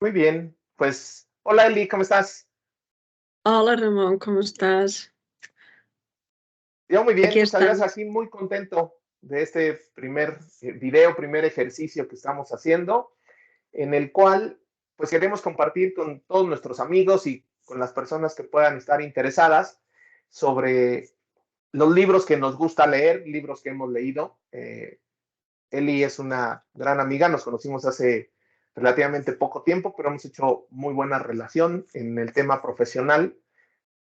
Muy bien, pues hola Eli, ¿cómo estás? Hola Ramón, ¿cómo estás? Yo muy bien, Aquí tú sabías estamos. aquí muy contento de este primer video, primer ejercicio que estamos haciendo, en el cual pues queremos compartir con todos nuestros amigos y con las personas que puedan estar interesadas sobre los libros que nos gusta leer, libros que hemos leído. Eli es una gran amiga, nos conocimos hace relativamente poco tiempo, pero hemos hecho muy buena relación en el tema profesional.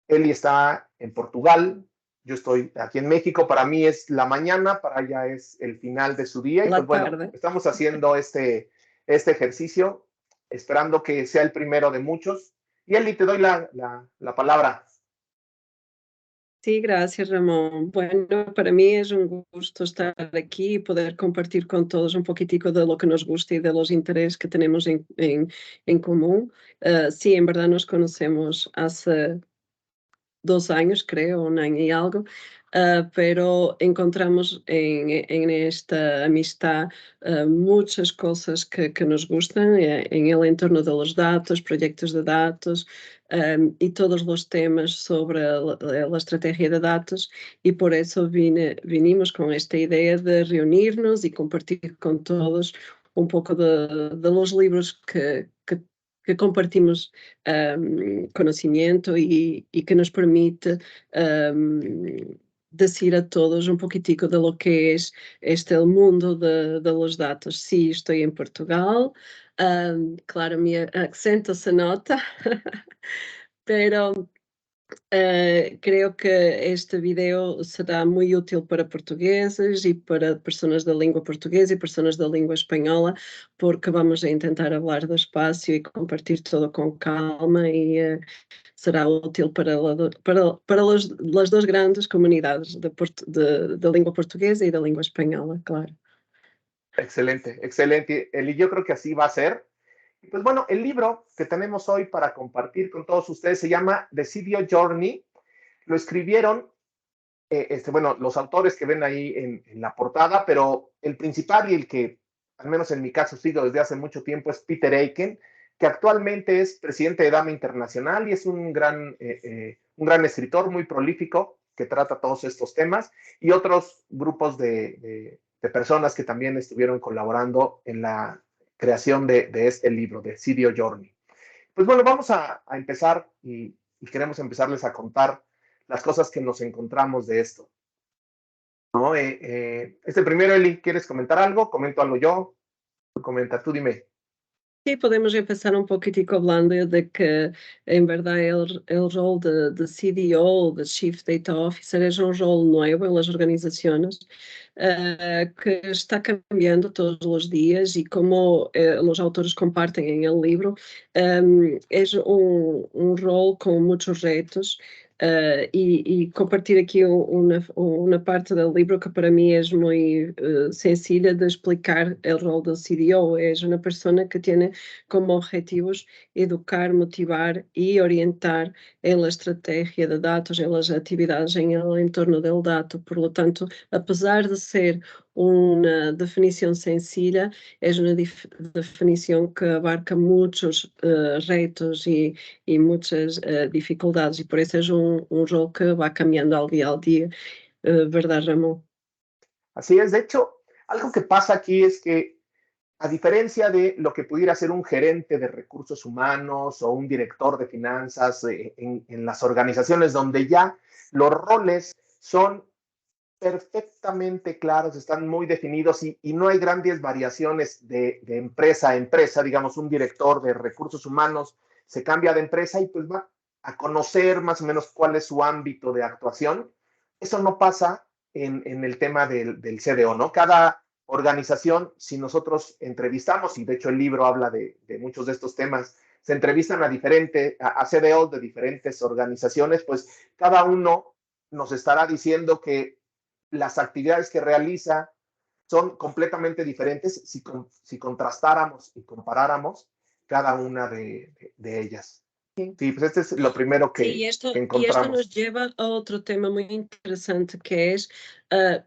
Eli está en Portugal, yo estoy aquí en México, para mí es la mañana, para ella es el final de su día y La pues bueno, tarde. estamos haciendo este ejercicio, esperando que sea el primero de muchos. Y Eli, te doy la palabra. Sí, gracias Ramón. Bueno, para mí es un gusto estar aquí y poder compartir con todos un poquitico de lo que nos gusta y de los intereses que tenemos en común. Sí, en verdad nos conocemos hace 2 años, creo, un año y algo, pero encontramos en esta amistad muchas cosas que nos gustan en el entorno de los datos, proyectos de datos y todos los temas sobre la estrategia de datos y por eso vinimos con esta idea de reunirnos y compartir con todos un poco de los libros que compartimos conocimiento y que nos permite decir a todos un poquitico de lo que es el mundo de los datos. Sí, estoy en Portugal, claro, mi acento se nota, pero creo que este video será muy útil para portugueses e para pessoas da língua portuguesa e pessoas da língua espanhola, porque vamos a tentar falar despacio e compartilhar tudo com calma e será útil para las dos grandes comunidades de língua portuguesa e da língua espanhola, claro. Excelente, excelente. Eli, yo creo que así va a ser. Y pues bueno, el libro que tenemos hoy para compartir con todos ustedes se llama The CDO Journey. Lo escribieron bueno, los autores que ven ahí en la portada, pero el principal y el que, al menos en mi caso, sigo desde hace mucho tiempo es Peter Aiken, que actualmente es presidente de Dama Internacional y es un gran escritor muy prolífico que trata todos estos temas y otros grupos de personas que también estuvieron colaborando en la creación de este libro, de CDO Journey. Pues bueno, vamos a empezar y queremos empezarles a contar las cosas que nos encontramos de esto. ¿No? Este primero, Eli, ¿quieres comentar algo? Comento algo yo. Tú comenta, tú dime. Sí, podemos empezar um poquitico hablando de que, em verdade, el rol de CDO, de Chief Data Officer, é um rol novo em las organizações que está cambiando todos os dias e como os autores compartem em el libro, é um rol com muitos retos e compartilhar aqui uma parte do livro que para mim é muito sencilla de explicar o rol do CDO. É uma pessoa que tem como objetivos educar, motivar y orientar en la estrategia de datos, en las actividades en el entorno del dato. Por lo tanto, a pesar de ser una definición sencilla, es una definición que abarca muchos retos y muchas dificultades y por eso es un rol que va cambiando al día, ¿verdad, Ramón? Así es, de hecho, algo que pasa aquí es que, a diferencia de lo que pudiera ser un gerente de recursos humanos o un director de finanzas en las organizaciones donde ya los roles son perfectamente claros, están muy definidos y no hay grandes variaciones de empresa a empresa. Digamos, un director de recursos humanos se cambia de empresa y pues va a conocer más o menos cuál es su ámbito de actuación. Eso no pasa en el tema del CDO, ¿no? Cada organización, si nosotros entrevistamos, y de hecho el libro habla de muchos de estos temas, se entrevistan a CDOs de diferentes organizaciones, pues cada uno nos estará diciendo que las actividades que realiza son completamente diferentes si contrastáramos y comparáramos cada una de ellas. Sí. Sí, pues este es lo primero Sí, que y esto nos encontramos. lleva a otro tema muy interesante que es uh,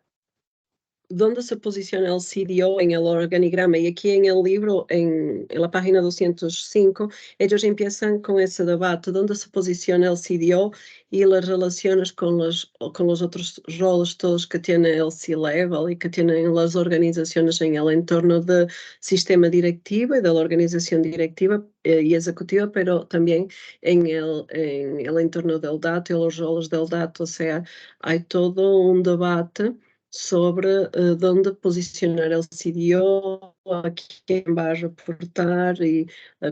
dónde se posiciona el CDO en el organigrama. Y aquí en el libro, en la página 205, ellos empiezan con ese debate, dónde se posiciona el CDO y las relaciones con los otros roles todos que tiene el C-Level y que tienen las organizaciones en el entorno del sistema directivo y de la organización directiva y ejecutiva, pero también en el entorno del dato y los roles del dato. O sea, hay todo un debate sobre dónde posicionar el CDO, a quién va a reportar y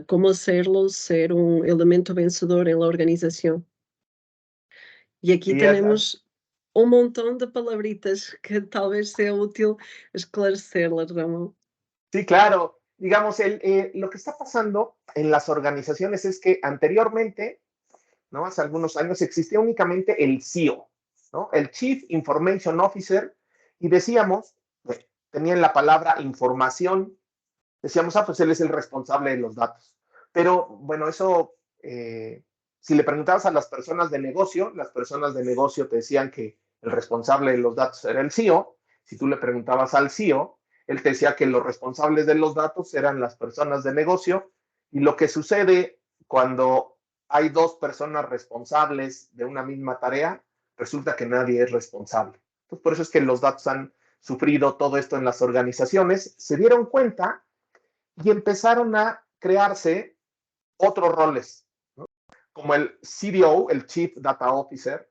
cómo hacerlo ser un elemento vencedor en la organización. Y aquí Sí, tenemos un montón de palabritas que talvez sea útil esclarecerlas, Ramón. sí, claro. Digamos, lo que está pasando en las organizaciones es que anteriormente, ¿no? Hace algunos años existía únicamente el CEO, ¿no? El Chief Information Officer, y decíamos, tenían la palabra información, decíamos, pues él es el responsable de los datos. Pero bueno, eso, si le preguntabas a las personas de negocio te decían que el responsable de los datos era el CEO. Si tú le preguntabas al CEO, él te decía que los responsables de los datos eran las personas de negocio. Y lo que sucede cuando hay dos personas responsables de una misma tarea, resulta que nadie es responsable. Entonces, por eso es que los datos han sufrido todo esto en las organizaciones. Se dieron cuenta y empezaron a crearse otros roles, ¿no? Como el CDO, el Chief Data Officer.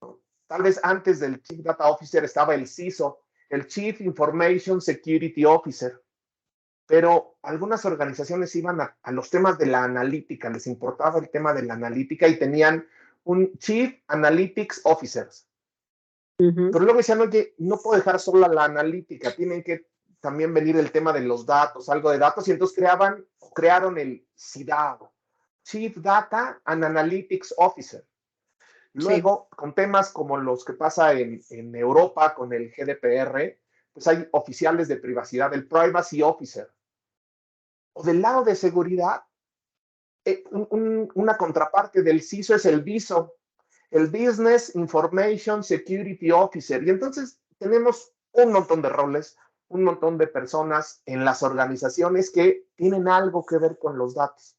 ¿No? Tal vez antes del Chief Data Officer estaba el CISO, el Chief Information Security Officer. Pero algunas organizaciones iban a los temas de la analítica, les importaba el tema de la analítica y tenían un Chief Analytics Officer. Pero luego decían, oye, no puedo dejar solo la analítica, tienen que también venir el tema de los datos, algo de datos, y entonces crearon el CDAO, Chief Data and Analytics Officer. Sí. Luego, con temas como los que pasa en Europa con el GDPR, pues hay oficiales de privacidad, el Privacy Officer. O del lado de seguridad, una contraparte del CISO es el BISO, el Business Information Security Officer. Y entonces tenemos un montón de roles, un montón de personas en las organizaciones que tienen algo que ver con los datos.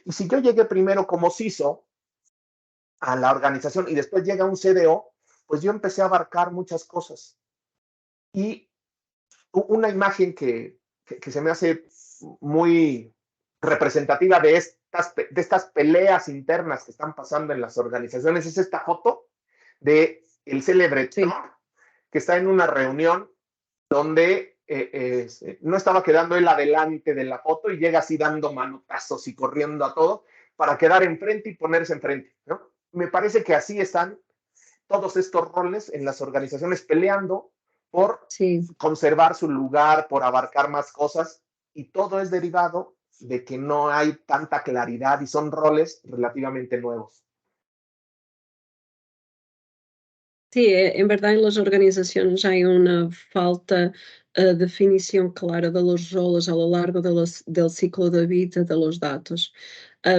Y si yo llegué primero como CISO a la organización y después llega un CDO, pues yo empecé a abarcar muchas cosas. Y una imagen que se me hace muy representativa de estas peleas internas que están pasando en las organizaciones es esta foto de el célebre Trump, que está en una reunión donde no estaba quedando él adelante de la foto y llega así dando manotazos y corriendo a todo para quedar enfrente y ponerse enfrente, ¿no? Me parece que así están todos estos roles en las organizaciones peleando por Sí. conservar su lugar, por abarcar más cosas, y todo es derivado de que no hay tanta claridad y son roles relativamente nuevos. Sí, en verdad en las organizaciones hay una falta de definición clara de los roles a lo largo del ciclo de vida de los datos.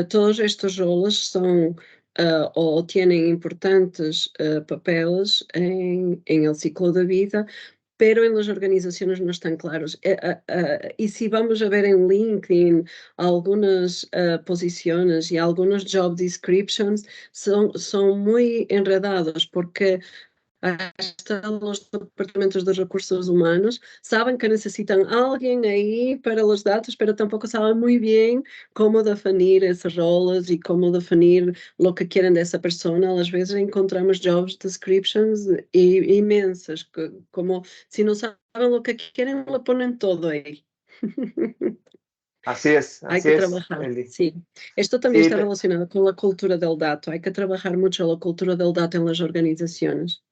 Todos estos roles son o tienen importantes papeles en el ciclo de vida, pero en las organizaciones no están claros. Y si vamos a ver en LinkedIn algunas posiciones y algunos job descriptions, son muy enredados porque hasta los departamentos de recursos humanos saben que necesitan alguien ahí para los datos, pero tampoco saben muy bien cómo definir esos roles y cómo definir lo que quieren de esa persona. Às vezes encontramos job descriptions imensas, como si no saben lo que quieren, le ponen todo ahí. Hay Así que es, trabajar, Eli. sí. Esto también Sí, está relacionado con la cultura del dato. Hay que trabajar mucho la cultura del dato en las organizaciones.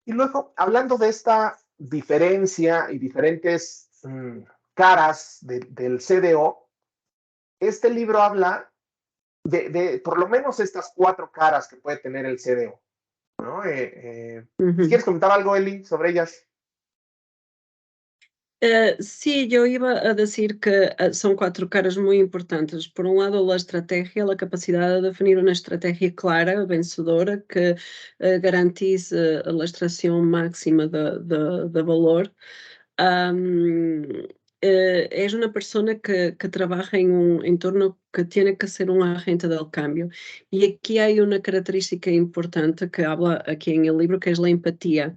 y luego, hablando de esta diferencia y diferentes caras del CDO, este libro habla de por lo menos estas 4 caras que puede tener el CDO, ¿no? Ujú. ¿Quieres comentar algo, Eli, sobre ellas? Sí, yo iba a decir que son cuatro caras muy importantes. Por un lado, la estrategia, la capacidad de definir una estrategia clara, vencedora, que garantice la extracción máxima de valor. Am, es una persona que trabaja en un entorno que tiene que ser un agente del cambio. Y aquí hay una característica importante que habla aquí en el libro, que es la empatía.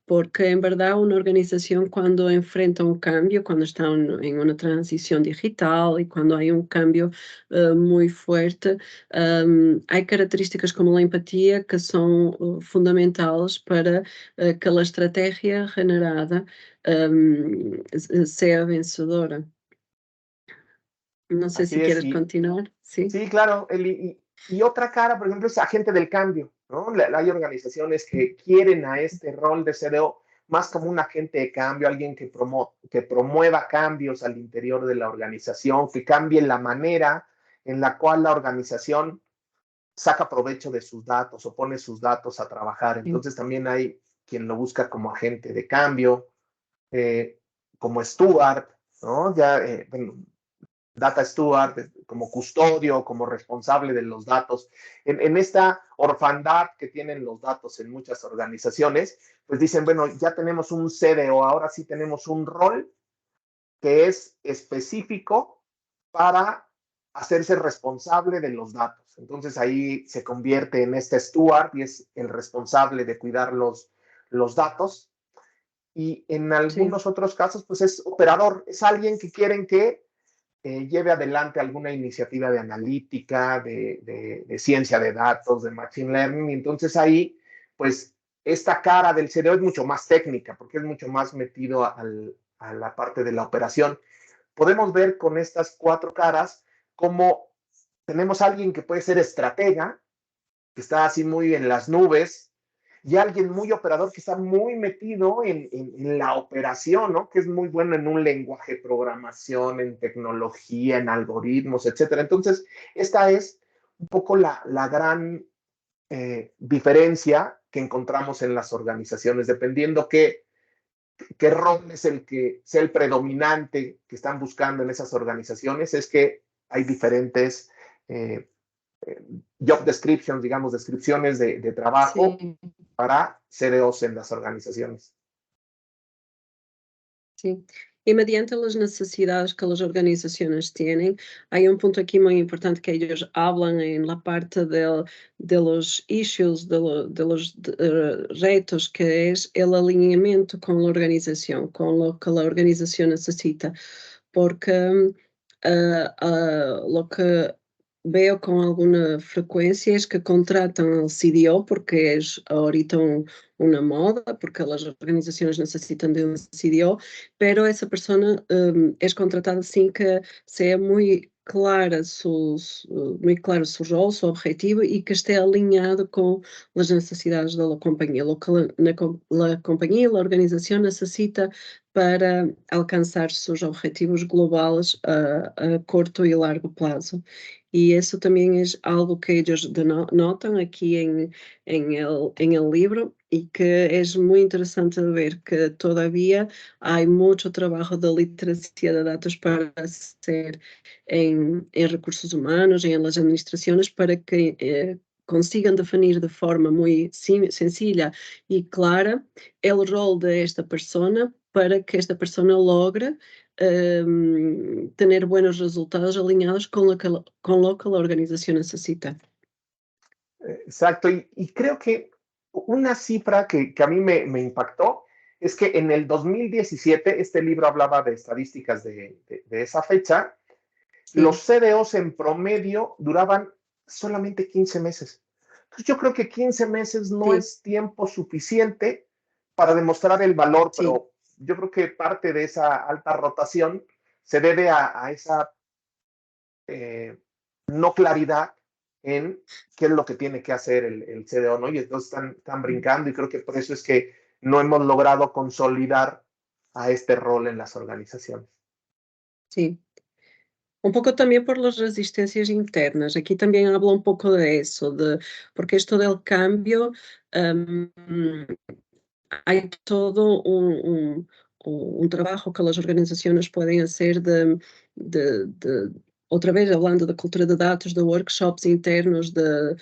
Porque en verdad una organización cuando enfrenta un cambio, cuando está en una transición digital y cuando hay un cambio muy fuerte, hay características como la empatía que son fundamentais para que a estratégia generada sea vencedora. No sé si Así es, quieres continuar, ¿sí? sí, claro. Y otra cara, por ejemplo, es agente del cambio, ¿no? Hay organizaciones que quieren a este rol de CDO más como un agente de cambio, alguien que promueva cambios al interior de la organización, que cambie la manera en la cual la organización saca provecho de sus datos o pone sus datos a trabajar. Sí, Entonces también hay quien lo busca como agente de cambio, eh, como steward, ¿no? Ya, bueno, data steward, como custodio, como responsable de los datos. En esta orfandad que tienen los datos en muchas organizaciones, pues dicen, bueno, ya tenemos un CDO, ahora sí tenemos un rol que es específico para hacerse responsable de los datos. Entonces ahí se convierte en este steward y es el responsable de cuidar los datos. Y en sí, algunos otros casos, pues es operador, es alguien que quieren que lleve adelante alguna iniciativa de analítica, de ciencia de datos, de machine learning. Y entonces ahí, pues, esta cara del CDO es mucho más técnica, porque es mucho más metido a la parte de la operación. Podemos ver con estas cuatro caras cómo tenemos a alguien que puede ser estratega, que está así muy en las nubes, y alguien muy operador que está muy metido en la operación, ¿no? Que es muy bueno en un lenguaje de programación, en tecnología, en algoritmos, etcétera. Entonces, esta es un poco la gran diferencia que encontramos en las organizaciones, dependiendo qué rol es el que sea el predominante que están buscando en esas organizaciones, es que hay diferentes eh, job descriptions, digamos, descripciones de trabajo sí, para CDOs en las organizaciones. sí. Y mediante las necesidades que las organizaciones tienen, hay un punto aquí muy importante que ellos hablan en la parte de los issues, de los retos, que es el alineamiento con la organización, con lo que la organización necesita. Porque lo que veo con alguna frecuencia es que contratan al CDO porque es ahorita una moda, porque las organizaciones necesitan de un CDO, pero esa persona es contratada sin que sea muy claro su rol, su objetivo y que esté alinhado com as necessidades da companhia. O que a companhia, a organização necessita para alcançar seus objetivos globais a curto e largo prazo. E isso também é algo que eles notam aqui em el libro e que é muito interessante ver que todavía há muito trabalho de literacia de dados para ser em recursos humanos, em las administrações, para que consigam definir de forma muito sencilla e clara o rol de esta persona para que esta persona logre tener buenos resultados alineados con lo que la organización necesita. Exacto, y creo que una cifra que a mí me impactó es que en el 2017, este libro hablaba de estadísticas de esa fecha, los Sí, CDOs en promedio duraban solamente 15 meses. Entonces yo creo que 15 meses no sí, es tiempo suficiente para demostrar el valor, sí, pero yo creo que parte de esa alta rotación se debe a esa no claridad en qué es lo que tiene que hacer el CDO, ¿no? Y entonces están brincando y creo que por eso es que no hemos logrado consolidar a este rol en las organizaciones. sí. Un poco también por las resistencias internas. Aquí también habla un poco de eso, porque esto del cambio, hay todo un trabajo que las organizaciones pueden hacer otra vez hablando de cultura de datos, de workshops internos, de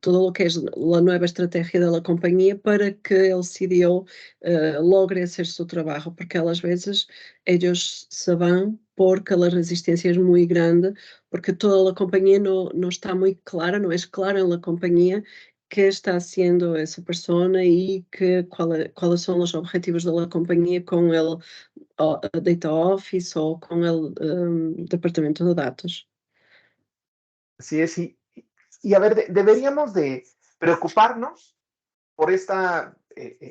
todo lo que es la nueva estrategia de la compañía para que el CDO logre hacer su trabajo, porque a las veces ellos se van porque la resistencia es muy grande, porque toda la compañía no está muy clara, no es clara en la compañía qué está haciendo esa persona y cuáles son los objetivos de la compañía con el Data Office o con el departamento de datos. Así es, y a ver, deberíamos de preocuparnos por esta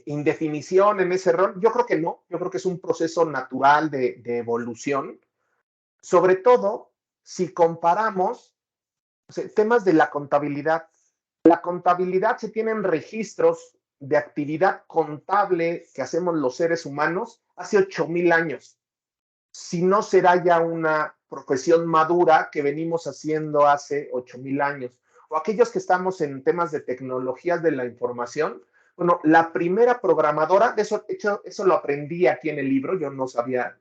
indefinición en ese rol. Yo creo que no, yo creo que es un proceso natural de evolución, sobre todo si comparamos, o sea, temas de la contabilidad. La contabilidad, se tienen registros de actividad contable que hacemos los seres humanos hace 8,000 años. Si no será ya una profesión madura que venimos haciendo hace 8,000 años. O aquellos que estamos en temas de tecnologías de la información. Bueno, la primera programadora, eso lo aprendí aquí en el libro, yo no sabía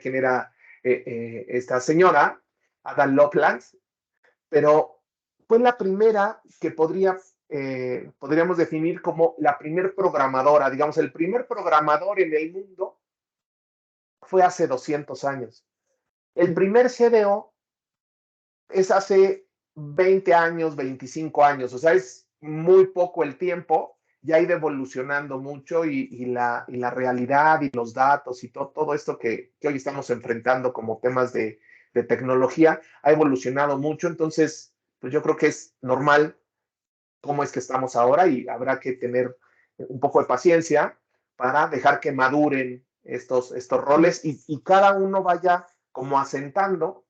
quién era esta señora, Ada Lovelace, pero fue la primera que podríamos definir como la primer programadora, digamos, el primer programador en el mundo fue hace 200 años. El primer CDO es hace 20 años, 25 años, o sea, es muy poco el tiempo, ya ha ido evolucionando mucho y la realidad y los datos y todo esto que hoy estamos enfrentando como temas de tecnología ha evolucionado mucho, entonces pues yo creo que es normal cómo es que estamos ahora y habrá que tener un poco de paciencia para dejar que maduren estos roles y cada uno vaya como asentándose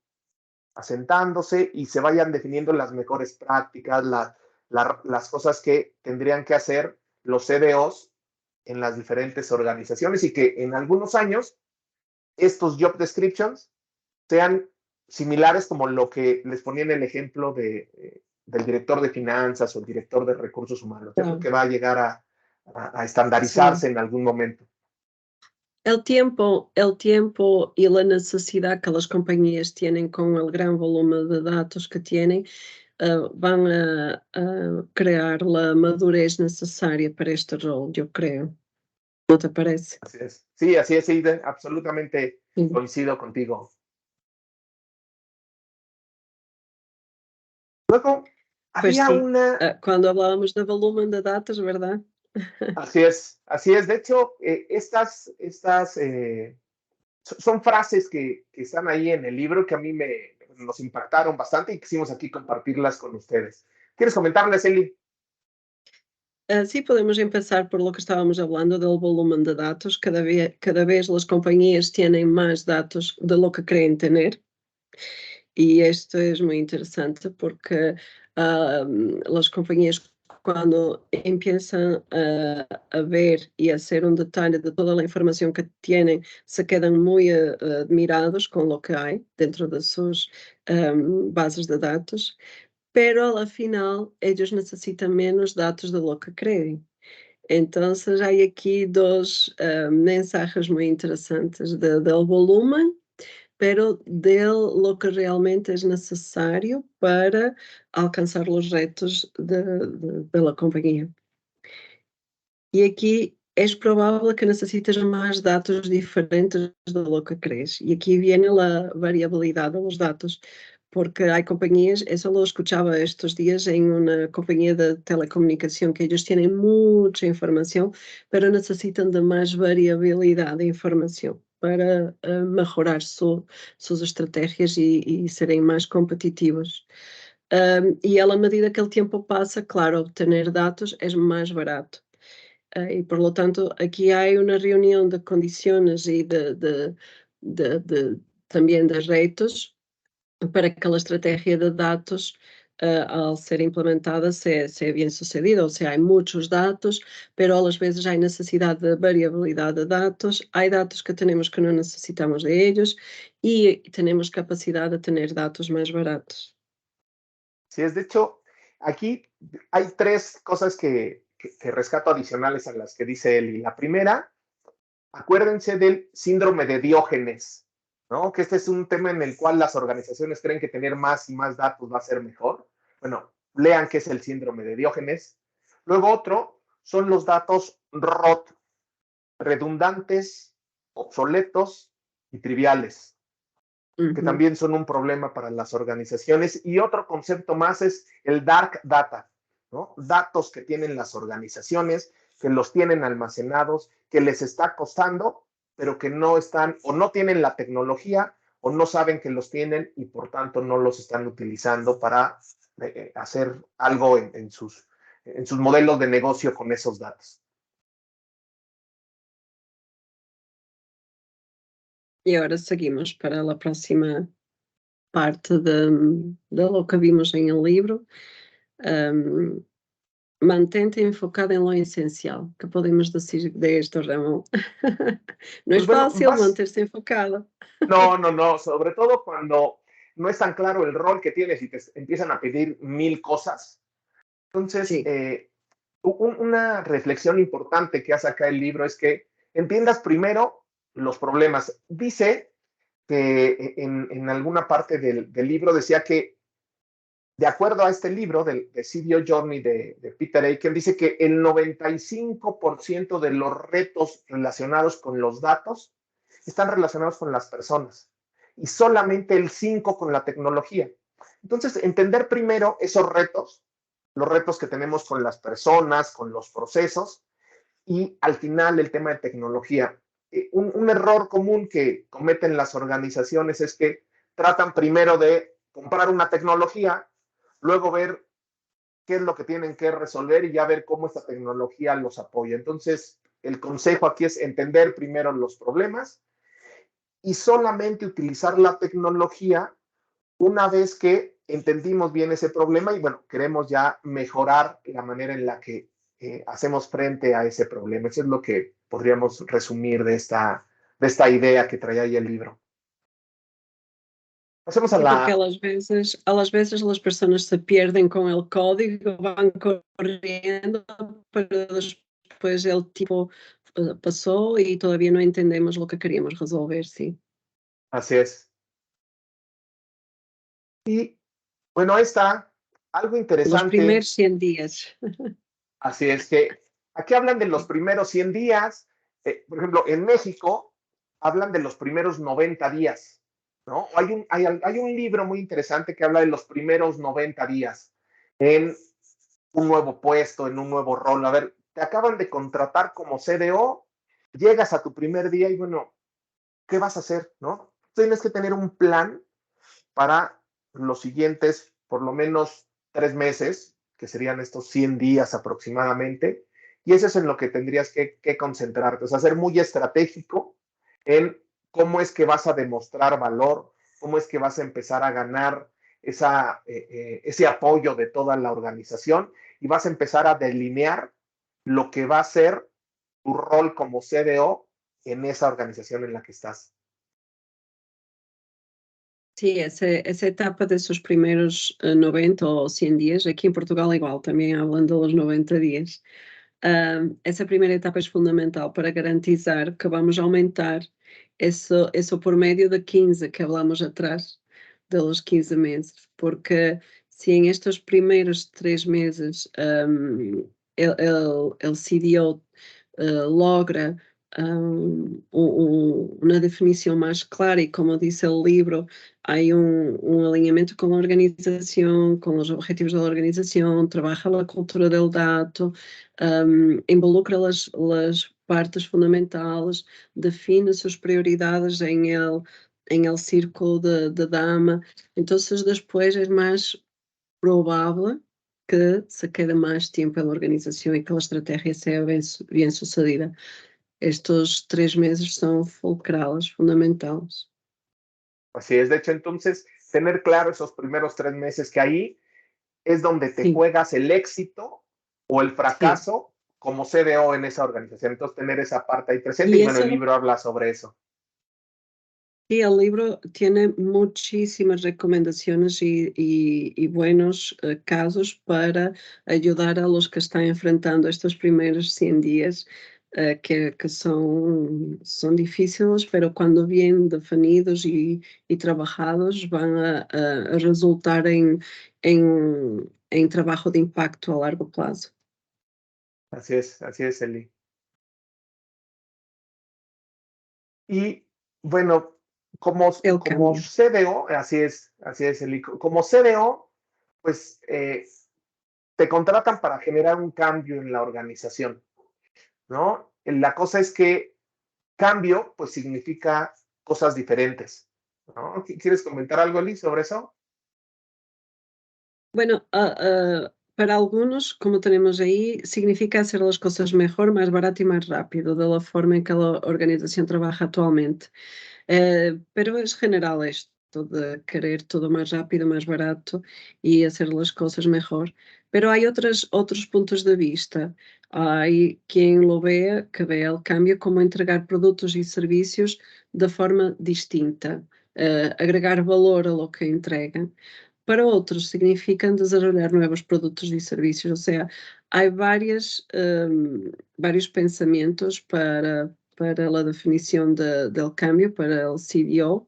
y se vayan definiendo las mejores prácticas, las cosas que tendrían que hacer los CDOs en las diferentes organizaciones y que en algunos años estos job descriptions sean similares como lo que les ponía en el ejemplo del director de finanzas o el director de recursos humanos. Yo creo que va a llegar a estandarizarse en algún momento. El tiempo y la necesidad que las compañías tienen con el gran volumen de datos que tienen van a crear la madurez necesaria para este rol, yo creo. ¿No te parece? Así es. Sí, así es, sí, absolutamente Sí. coincido contigo. Luego, Pues había sí, una. cuando hablábamos de volumen de datos, ¿verdad? Así es, así es. De hecho, estas son frases que están ahí en el libro que a mí nos impactaron bastante y quisimos aquí compartirlas con ustedes. ¿Quieres comentarles, Eli? Sí, podemos empezar por lo que estábamos hablando del volumen de datos. Cada vez las compañías tienen más datos de lo que creen tener. Y esto es muy interesante porque las compañías cuando empiezan a ver y a hacer un detalle de toda la información que tienen, se quedan muy admirados con lo que hay dentro de sus bases de datos, pero al final ellos necesitan menos datos de lo que creen. Entonces hay aquí dos mensajes muy interesantes del volumen, pero de lo que realmente es necesario para alcanzar os retos de la compañía. E aqui es probable que necesites más datos diferentes de lo que crees. Y aquí viene la variabilidad de los datos, porque hay compañías, eso lo escuchaba estos días en una compañía de telecomunicación, que ellos tienen mucha información, pero necesitan de más variabilidad de información para mejorar sus estrategias y serem mais competitivos. E a medida que o tempo passa, claro, obtener datos é mais barato. Y por lo tanto, aquí hay una reunión de condiciones y también de retos para que la estrategia de datos al ser implementada sea bien sucedida. O sea, hay muchos datos, pero a las veces hay necesidad de variabilidad de datos. Hay datos que tenemos que no necesitamos de ellos y tenemos capacidad de tener datos más baratos. Sí, es de hecho, aquí hay tres cosas que rescato adicionales a las que dice Eli. La primera, acuérdense del síndrome de Diógenes, ¿no? Que este es un tema en el cual las organizaciones creen que tener más y más datos va a ser mejor. Bueno, lean qué es el síndrome de Diógenes. Luego otro son los datos ROT, redundantes, obsoletos y triviales, que también son un problema para las organizaciones. Y otro concepto más es el dark data, ¿no? Datos que tienen las organizaciones, que los tienen almacenados, que les está costando, pero que no están o no tienen la tecnología o no saben que los tienen y por tanto no los están utilizando para hacer algo en sus modelos de negocio con esos datos. E agora seguimos para a próxima parte de lo que vimos em el livro. Mantente enfocado em lo essencial. Que podemos dizer esto, Ramón? No Pues es bueno, fácil manter-se enfocado. No, sobre todo cuando no es tan claro el rol que tienes y te empiezan a pedir 1000 cosas. Entonces, Sí. Una reflexión importante que hace acá el libro es que entiendas primero los problemas. Dice que en alguna parte del libro decía que, de acuerdo a este libro de CDO Journey de Peter Aiken, dice que el 95% de los retos relacionados con los datos están relacionados con las personas y solamente el 5% con la tecnología. Entonces, entender primero esos retos, los retos que tenemos con las personas, con los procesos, y al final el tema de tecnología. Un error común que cometen las organizaciones es que tratan primero de comprar una tecnología, luego ver qué es lo que tienen que resolver y ya ver cómo esta tecnología los apoya. Entonces, el consejo aquí es entender primero los problemas y solamente utilizar la tecnología una vez que entendimos bien ese problema y bueno, queremos ya mejorar la manera en la que hacemos frente a ese problema. Eso es lo que podríamos resumir de esta idea que traía ahí el libro. Pasemos a Sí, porque la... às vezes as pessoas se perdem com o código, vão correndo, para depois ele tipo passou e todavía não entendemos o que queríamos resolver, sim. Así es. Y bueno, ahí está algo Los interesante. primeiros 100 dias. Así es que aquí hablan de los primeros 100 días. Por ejemplo, en México hablan de los primeros 90 días, ¿no? Hay un libro muy interesante que habla de los primeros 90 días en un nuevo puesto, en un nuevo rol. A ver, te acaban de contratar como CDO, llegas a tu primer día y bueno, ¿qué vas a hacer, no? Tienes que tener un plan para los siguientes, por lo menos 3 meses, que serían estos 100 días aproximadamente, y eso es en lo que tendrías que concentrarte, o sea, ser muy estratégico en cómo es que vas a demostrar valor, cómo es que vas a empezar a ganar ese apoyo de toda la organización y vas a empezar a delinear lo que va a ser tu rol como CDO en esa organización en la que estás. Sim, essa etapa desses primeiros 90 ou 100 dias, aqui em Portugal é igual, também hablando dos 90 dias. Essa primeira etapa é fundamental para garantizar que vamos aumentar isso por médio de 15 que hablamos atrás, de los 15 meses, porque se em estes primeiros 3 meses el CDO logra uma definição mais clara e, como disse o livro, há alinhamento com a organização, com os objetivos da organização, trabalha a cultura del dato, involucra as partes fundamentais, define suas prioridades em el círculo de dama. Então, depois é mais provável que se quede mais tempo na organização e que a estratégia seja bem sucedida. Estos 3 meses son fulcrales, fundamentales. Así es, de hecho, entonces, tener claro esos primeros 3 meses que ahí es donde te Sí. juegas el éxito o el Sí. fracaso como CDO en esa organización. Entonces, tener esa parte ahí presente y bueno, el libro habla sobre eso. Sí, el libro tiene muchísimas recomendaciones y buenos casos para ayudar a los que están enfrentando estos primeros 100 días que são difíceis, mas quando vêm definidos e trabalhados, vão a resultar em trabalho de impacto a largo prazo. Así es, Eli. Y bueno, É o como cambio. CDO, así es, Eli. Como CDO, pues te contratan para generar un cambio en la organización, ¿no? La cosa es que cambio, pues significa cosas diferentes, ¿no? ¿Quieres comentar algo, Eli, sobre eso? Bueno, para algunos, como tenemos ahí, significa hacer las cosas mejor, más barato y más rápido, de la forma en que la organización trabaja actualmente. Pero es general esto de querer todo más rápido, más barato y hacer las cosas mejor. Pero hay otros puntos de vista. Hay quien lo vea, que ve el cambio como entregar productos y servicios de forma distinta, agregar valor a lo que entregan. Para outros significa desenvolver novos produtos e serviços, ou seja, há vários pensamentos para a definição del cambio, para o CDO,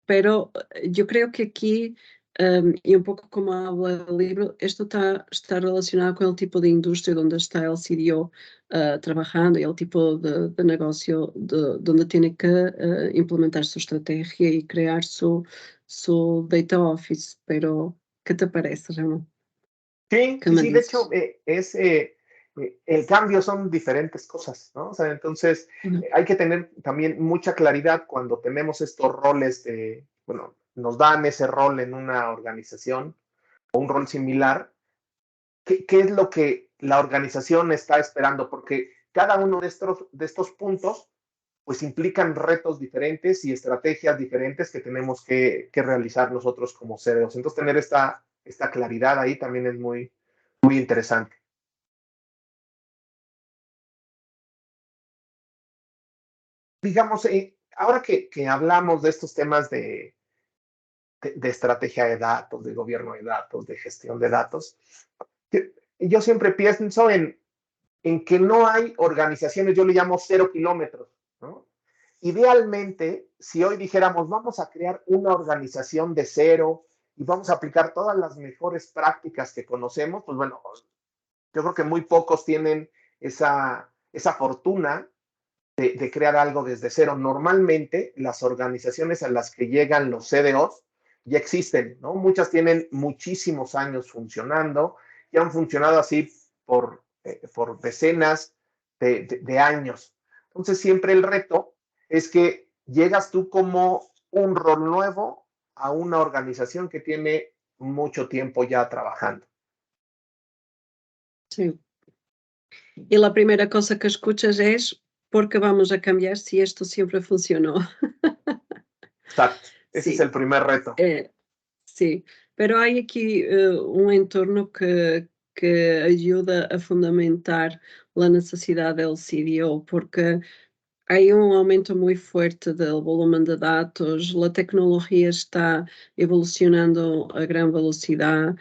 pero yo creo que aquí, y un poco como habla el libro, esto está relacionado con el tipo de industria donde está el CDO trabajando y el tipo de negocio donde tiene que implementar su estrategia y crear su data office. Pero, ¿qué te parece, Ramón? Sí, ¿Qué sí, me sí, de hecho, dices? el cambio son diferentes cosas, ¿no? O sea, entonces Ujú. hay que tener también mucha claridad cuando tenemos estos roles de, bueno, nos dan ese rol en una organización o un rol similar, ¿qué es lo que la organización está esperando? Porque cada uno de estos puntos, pues implican retos diferentes y estrategias diferentes que tenemos que realizar nosotros como CEOs. Entonces, tener esta claridad ahí también es muy interesante. Digamos, ahora que hablamos de estos temas de estrategia de datos, de gobierno de datos, de gestión de datos, yo siempre pienso en que no hay organizaciones, yo le llamo 0 kilómetros, ¿no? Idealmente, si hoy dijéramos, vamos a crear una organización de cero y vamos a aplicar todas las mejores prácticas que conocemos, pues bueno, yo creo que muy pocos tienen esa fortuna de crear algo desde cero. Normalmente, las organizaciones a las que llegan los CDOs ya existen, ¿no? Muchas tienen muchísimos años funcionando y han funcionado así por decenas de años. Entonces, siempre el reto es que llegas tú como un rol nuevo a una organización que tiene mucho tiempo ya trabajando. Sí. Y la primera cosa que escuchas es, ¿por qué vamos a cambiar si esto siempre funcionó? Exacto. Ese es Sí, el primer reto. sim, pero há aqui um entorno que ajuda a fundamentar a necessidade del CDO, porque há um aumento muito forte do volume de dados, a tecnologia está evolucionando a gran velocidade,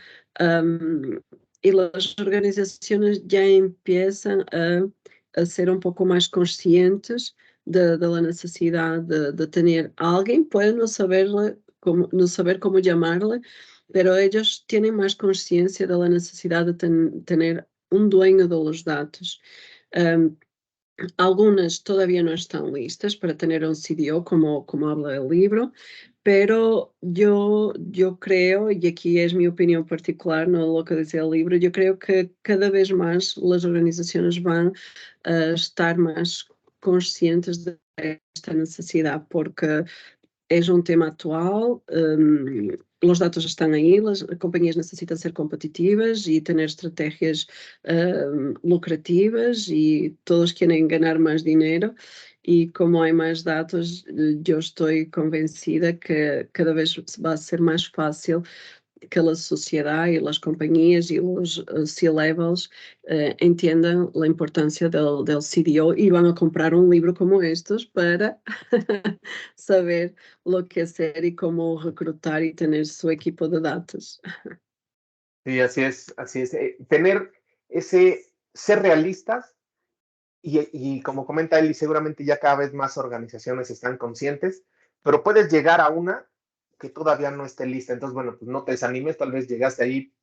e as organizações já empiezan a ser um pouco mais conscientes de la necesidade de tener a alguém, puede no saber cómo llamarle, pero ellos tienen más conciencia de la necesidad de tener un dueño de los datos. Um, Algunas todavía no están listas para tener un CDO, como habla el libro, pero yo creo, y aquí es mi opinión particular, no lo que dice el libro, yo creo que cada vez más las organizaciones van a estar más conscientes de esta necesidad, porque es un tema actual, los datos están ahí, las compañías necesitan ser competitivas y tener estrategias lucrativas y todos quieren ganar más dinero. Y como hay más datos, yo estoy convencida que cada vez va a ser más fácil que a sociedade e as companhias e os C-levels entendam a importância do CDO e vão a comprar um livro como estes para saber o que hacer e como recrutar e ter seu equipo de dados. Sí, así es, así es. Tener ese ser realistas y como comenta Eli, seguramente ya cada vez más organizaciones están conscientes, pero puedes llegar a una que todavía no esté lista. Entonces, bueno, pues no te desanimes, tal vez llegaste ahí,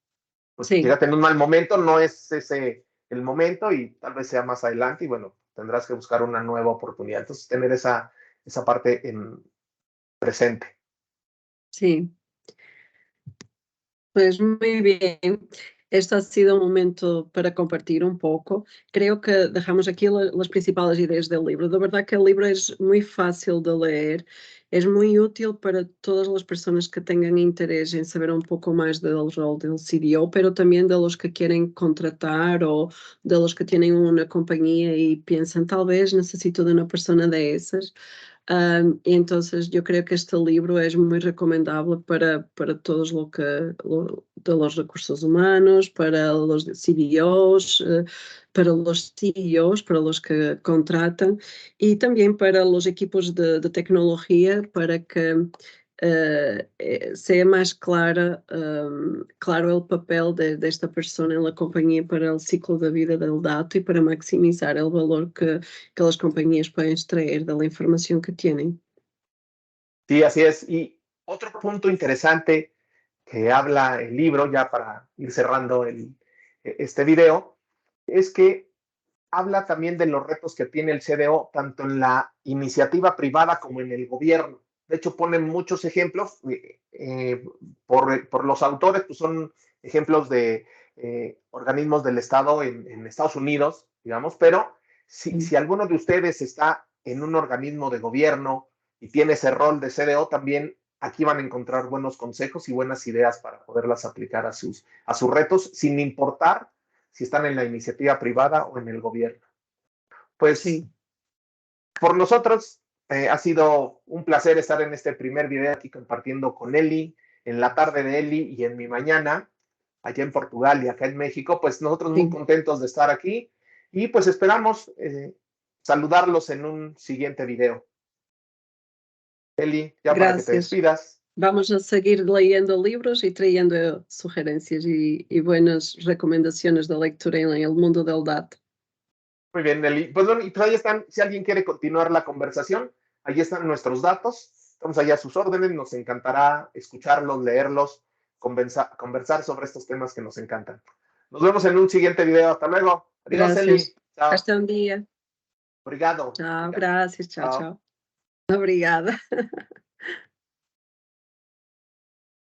pues Sí, llegaste en un mal momento, no es ese el momento y tal vez sea más adelante y bueno, tendrás que buscar una nueva oportunidad. Entonces, tener esa parte en presente. sí. Pues muy bien. Esto ha sido un momento para compartir un poco. Creo que dejamos aquí las principales ideas del libro. De verdad que el libro es muy fácil de leer, es muy útil para todas las personas que tengan interés en saber un poco más del rol del CDO, pero también de los que quieren contratar o de los que tienen una compañía y piensan, tal vez necesito de una persona de esas. Y entonces yo creo que este libro es muy recomendable para todos de los recursos humanos, para los CDOs, para los CEOs, para los que contratan y también para los equipos de tecnología para que sea más claro el papel de esta persona en la compañía para el ciclo de vida del dato y para maximizar el valor que las compañías pueden extraer de la información que tienen. Sí, así es. Y otro punto interesante que habla el libro, ya para ir cerrando este video, es que habla también de los retos que tiene el CDO, tanto en la iniciativa privada como en el gobierno. De hecho, ponen muchos ejemplos por los autores, pues son ejemplos de organismos del Estado en Estados Unidos, digamos, pero si alguno de ustedes está en un organismo de gobierno y tiene ese rol de CDO, también aquí van a encontrar buenos consejos y buenas ideas para poderlas aplicar a sus retos, sin importar si están en la iniciativa privada o en el gobierno. Pues Sí, por nosotros ha sido un placer estar en este primer video aquí compartiendo con Eli, en la tarde de Eli y en mi mañana, allá en Portugal y acá en México. Pues nosotros muy sí. contentos de estar aquí y pues esperamos saludarlos en un siguiente video. Eli, ya para que te Gracias. despidas. Vamos a seguir leyendo libros y trayendo sugerencias y buenas recomendaciones de lectura en el mundo del dato. Muy bien, Eli. Pues bueno, y pues ahí están, si alguien quiere continuar la conversación, ahí están nuestros datos, estamos allá a sus órdenes, nos encantará escucharlos, leerlos, conversar sobre estos temas que nos encantan. Nos vemos en un siguiente video, hasta luego. Adiós, Eli. Gracias. Chao. Hasta un día. Obrigado. Chao, Obrigado. gracias. Chao, Chao. chao. Obrigada.